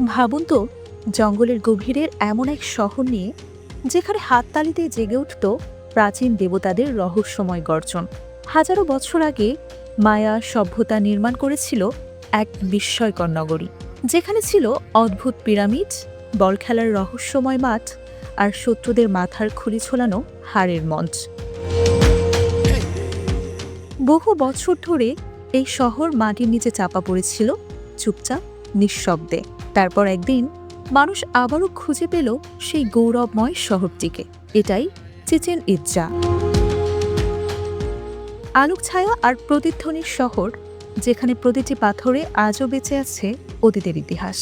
ভাবুন তো, জঙ্গলের গভীরের এমন এক শহর নিয়ে যেখানে হাততালিতে জেগে উঠত প্রাচীন দেবতাদের রহস্যময় গর্জন। হাজারো বছর আগে মায়া সভ্যতা নির্মাণ করেছিল এক বিস্ময়কর নগরী, যেখানে ছিল অদ্ভুত পিরামিড, বল খেলার রহস্যময় মাঠ আর শত্রুদের মাথার খুলি ছোলানো হাড়ের মঞ্চ। বহু বছর ধরে এই শহর মাটির নিচে চাপা পড়েছিল, চুপচাপ, নিঃশব্দে। তারপর একদিন মানুষ আবারও খুঁজে পেল সেই গৌরবময় শহরটিকে। এটাই চিচেন ইৎজা, আলোক ছায়া আর প্রতিধ্বনির শহর, যেখানে প্রতিটি পাথরে আজও বেঁচে আছে অতীতের ইতিহাস।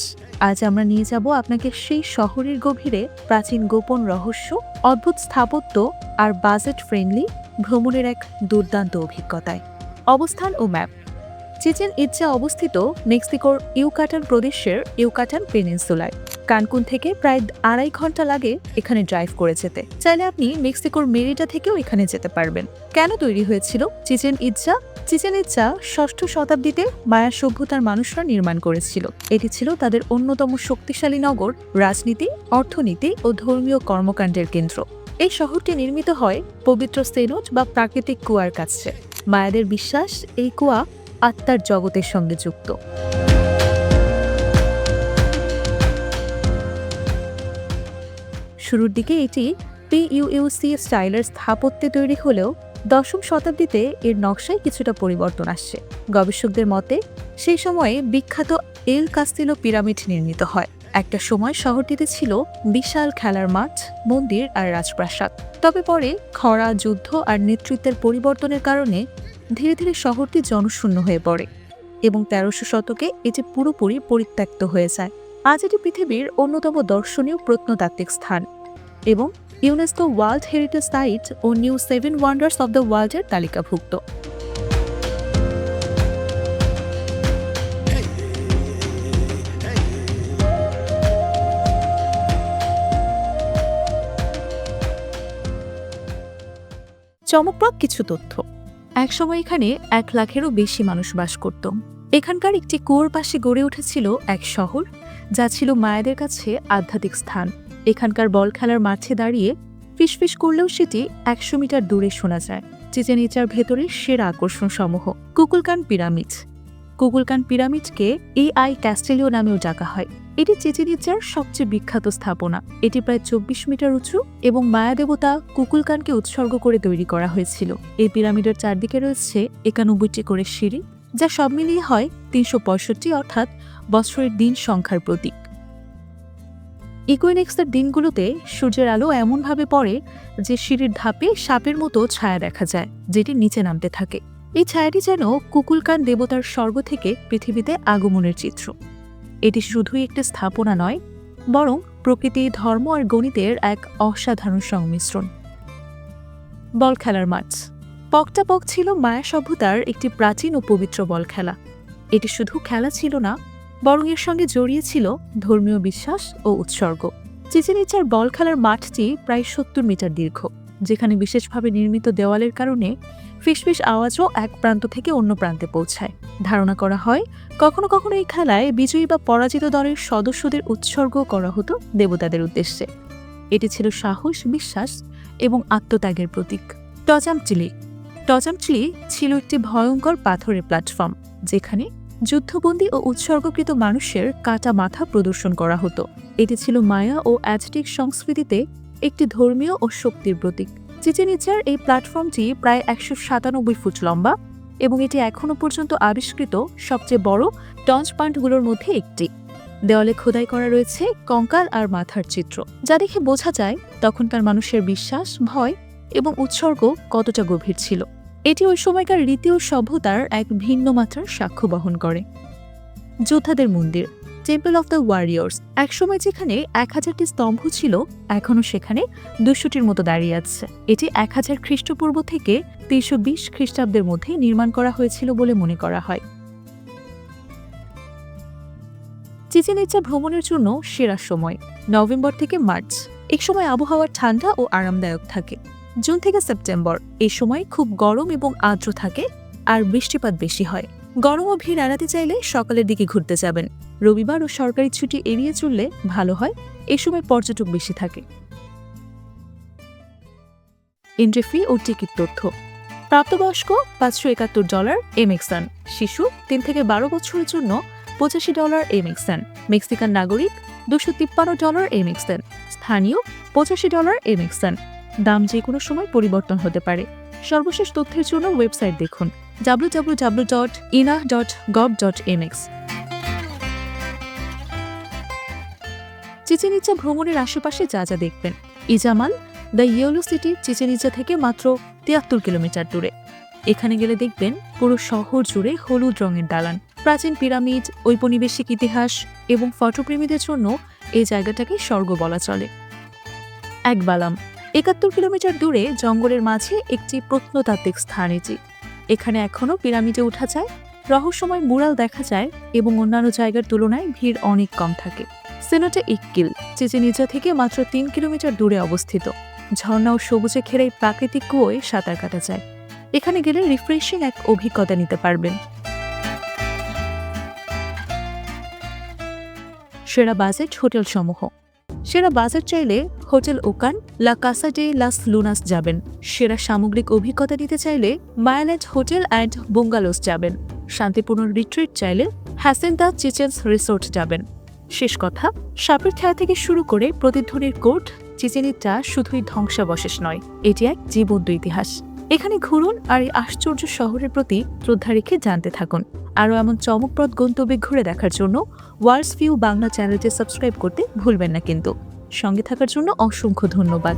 আজ আমরা নিয়ে যাব আপনাকে সেই শহরের গভীরে, প্রাচীন গোপন রহস্য, অদ্ভুত স্থাপত্য আর বাজেট ফ্রেন্ডলি ভ্রমণের এক দুর্দান্ত অভিজ্ঞতায়। অবস্থান ও ম্যাপ। চিচেন ইৎজা অবস্থিত মেক্সিকোর ইউকাটান প্রদেশের ইউকাটান পেনিনসুলায়। কানকুন থেকে প্রায় 2.5 ঘন্টা লাগে এখানে ড্রাইভ করে যেতে। চাইলে আপনি মেক্সিকোর মেরিটা থেকেও এখানে যেতে পারবেন। কেন তৈরি হয়েছিল চিচেন ইৎজা? চিচেন ইৎজা 6ষ্ঠ শতাব্দীতে মায়া সভ্যতার মানুষরা নির্মাণ করেছিল। এটি ছিল তাদের অন্যতম শক্তিশালী নগর, রাজনীতি, অর্থনীতি ও ধর্মীয় কর্মকাণ্ডের কেন্দ্র। এই শহরটি নির্মিত হয় পবিত্র সেনোট বা প্রাকৃতিক কুয়ার কাছে। মায়াদের বিশ্বাস এই কুয়া আত্মার জগতের সঙ্গে যুক্ত। শুরুর দিকে এটি পিইউসি স্টাইলের স্থাপত্যে তৈরি হলেও 10ম শতাব্দীতে এর নকশায় কিছুটা পরিবর্তন আসছে। গবেষকদের মতে সেই সময়ে বিখ্যাত এল কাস্তিলো পিরামিড নির্মিত হয়। একটা সময় শহরটিতে ছিল বিশাল খেলার মাঠ, মন্দির আর রাজপ্রাসাদ। তবে পরে খরা, যুদ্ধ আর নেতৃত্বের পরিবর্তনের কারণে ধীরে ধীরে শহরটি জনশূন্য হয়ে পড়ে এবং 1300 শতকে এটি পুরোপুরি পরিত্যক্ত হয়ে যায়। আজ এটি পৃথিবীর অন্যতম দর্শনীয় প্রত্নতাত্ত্বিক স্থান এবং ইউনেস্কো ওয়ার্ল্ড হেরিটেজ সাইট ও নিউ 7 ওয়ান্ডার্স অব দ্য ওয়ার্ল্ডের তালিকাভুক্ত। চমকপ্রদ কিছু তথ্য। একসময় এখানে 1 লাখেরও বেশি মানুষ বাস করত। এখানকার একটি কুয়োর পাশে গড়ে উঠেছিল এক শহর, যা ছিল মায়াদের কাছে আধ্যাত্মিক স্থান। এখানকার বল খেলার মাঠে দাঁড়িয়ে ফিসফিস করলেও সেটি 100 মিটার দূরে শোনা যায়। চিচেন ইৎজার ভেতরের সেরা আকর্ষণ সমূহ। Kukulkan pyramid. কুকুলকান পিরামিডকে এআই ক্যাস্টেলিও নামেও ডাকা হয়। এটি চিচেন ইৎজার সবচেয়ে বিখ্যাত স্থাপনা। এটি প্রায় 24 মিটার উঁচু এবং মায়া দেবতা কুকুলকানকে উৎসর্গ করে তৈরি করা হয়েছিল। এই পিরামিডের চারদিকে রয়েছে 91টি করে সিঁড়ি, যা সব মিলিয়ে হয় 365, অর্থাৎ বছরের দিন সংখ্যার প্রতীক। ইকুইনেক্সের দিনগুলোতে সূর্যের আলো এমনভাবে পড়ে যে সিঁড়ির ধাপে সাপের মতো ছায়া দেখা যায়, যেটি নিচে নামতে থাকে। এই ছায়াটি যেন কুকুলকান দেবতার স্বর্গ থেকে পৃথিবীতে আগমনের চিত্র। এটি শুধুই একটি স্থাপনা নয়, বরং প্রকৃতি, ধর্ম আর গণিতের এক অসাধারণ সংমিশ্রণ। বল খেলার মাঠ। পকটাপক ছিল মায়া সভ্যতার একটি প্রাচীন ও পবিত্র বল খেলা। এটি শুধু খেলা ছিল না, বরং এর সঙ্গে জড়িয়ে ছিল ধর্মীয় বিশ্বাস ও উৎসর্গ। চিচেন ইৎজার বল খেলার মাঠটি প্রায় 70 মিটার দীর্ঘ, যেখানে বিশেষভাবে নির্মিত দেওয়ালের কারণে ফিসফিস আওয়াজও এক প্রান্ত থেকে অন্য প্রান্তে পৌঁছায়। ধারণা করা হয় কখনো কখনো এই খেলায় বিজয়ী বা পরাজিত দলের সদস্যদের উৎসর্গ করা হতো দেবতাদের উদ্দেশ্যে। এটি ছিল সাহস, বিশ্বাস এবং আত্মত্যাগের প্রতীক। টজামচিলি। টজামচিলি ছিল একটি ভয়ঙ্কর পাথরের প্ল্যাটফর্ম, যেখানে যুদ্ধবন্দী ও উৎসর্গকৃত মানুষের কাটা মাথা প্রদর্শন করা হতো। এটি ছিল মায়া ও অ্যাজটেক সংস্কৃতিতে একটি ধর্মীয় ও শক্তির প্রতীক। চিচেন ইৎজার এই প্ল্যাটফর্মটি প্রায় 197 ফুট লম্বা এবং এটি এখনও পর্যন্ত আবিষ্কৃত সবচেয়ে বড় টঞ্চ পয়েন্টগুলোর মধ্যে একটি। দেওয়ালে খোদাই করা রয়েছে কঙ্কাল আর মাথার চিত্র, যা দেখে বোঝা যায় তখনকার মানুষের বিশ্বাস, ভয় এবং উৎসর্গ কতটা গভীর ছিল। এটি ওই সময়কার রীতি ও সভ্যতার এক ভিন্ন মাত্রার সাক্ষ্য বহন করে। যোদ্ধাদের মন্দির, টেম্পল অফ দ্য ওয়ারিয়র্স। একসময় যেখানে 1000টি স্তম্ভ ছিল, এখনও সেখানে 200টির মতো দাঁড়িয়ে আছে। এটি 1000 খ্রিস্টপূর্ব থেকে 320 খ্রিস্টাব্দের মধ্যে নির্মাণ করা হয়েছিল বলে মনে করা হয়। চিচেন ইৎজা ভ্রমণের জন্য সেরা সময় নভেম্বর থেকে মার্চ। এক সময় আবহাওয়া ঠান্ডা ও আরামদায়ক থাকে। জুন থেকে সেপ্টেম্বর এই সময় খুব গরম এবং আর্দ্র থাকে আর বৃষ্টিপাত বেশি হয়। গরম ও ভিড় এড়াতে চাইলে সকালের দিকে ঘুরতে যাবেন। রবিবার ও সরকারি ছুটি এড়িয়ে চললে ভালো হয়, এই সময় পর্যটক বেশি থাকে। এন্ট্রি ফি ও টিকিট তথ্য। প্রাপ্তবয়স্ক $571 এমএক্সান, শিশু 3 থেকে 12 বছরের জন্য $85 এমএক্সান, মেক্সিকান নাগরিক $253 এমএক্সান, স্থানীয় $85 এমএক্সান। দাম যে কোনো সময় পরিবর্তন হতে পারে। সর্বশেষ তথ্যের জন্য ওয়েবসাইট দেখুন www.ina.gov.mx। চিচেন ইৎজা ভ্রমণের আশেপাশে যা যা দেখবেন। Izamal the yellow city Chichen Itza থেকে মাত্র 73 কিলোমিটার দূরে। এখানে গেলে দেখবেন পুরো শহর জুড়ে হলুদ রঙের দালান, প্রাচীন পিরামিড, ঔপনিবেশিক ইতিহাস এবং ফটোপ্রেমীদের জন্য এই জায়গাটাকে স্বর্গ বলা চলে। একবালাম 71 কিলোমিটার দূরে জঙ্গলের মাঝে একটি প্রত্নতাত্ত্বিক স্থান এটি। এখানে এখনও পিরামিডে ওঠা যায়, রহস্যময় মুরাল দেখা যায় এবং অন্যান্য জায়গার তুলনায় ভিড় অনেক কম থাকে। সেনোটে ইক্কিল চিচেন ইৎজা থেকে মাত্র 3 কিলোমিটার দূরে অবস্থিত। ঝর্ণা ও সবুজে ঘেরা এই প্রাকৃতিক কুয়োয় সাঁতার কাটা যায়। এখানে গেলে রিফ্রেশিং এক অভিজ্ঞতা নিতে পারবেন। সেরা বাজেট হোটেল সমূহ। সেরা বাজেট চাইলে হোটেল ওকান, লা কাসা ডে লাস লুনাস যাবেন। সেরা সামগ্রিক অভিজ্ঞতা নিতে চাইলে মায়াল্যান্ড হোটেল অ্যান্ড বুঙ্গালোস যাবেন। শান্তিপূর্ণ রিট্রিট চাইলে হ্যাসেন্তা চিচেন্স রিসোর্ট যাবেন। শেষ কথা, সাপের খেলা থেকে শুরু করে প্রতিধ্বনির কোট, চিচেন ইৎজা শুধুই ধ্বংসাবশেষ নয়, এটি এক জীবন্ত ইতিহাস। এখানে ঘুরুন আর এই আশ্চর্য শহরের প্রতি শ্রদ্ধা রেখে জানতে থাকুন। আরও এমন চমকপ্রদ গন্তব্যে ঘুরে দেখার জন্য ওয়ার্ল্ডস ভিউ বাংলা চ্যানেলটি সাবস্ক্রাইব করতে ভুলবেন না কিন্তু। সঙ্গে থাকার জন্য অসংখ্য ধন্যবাদ।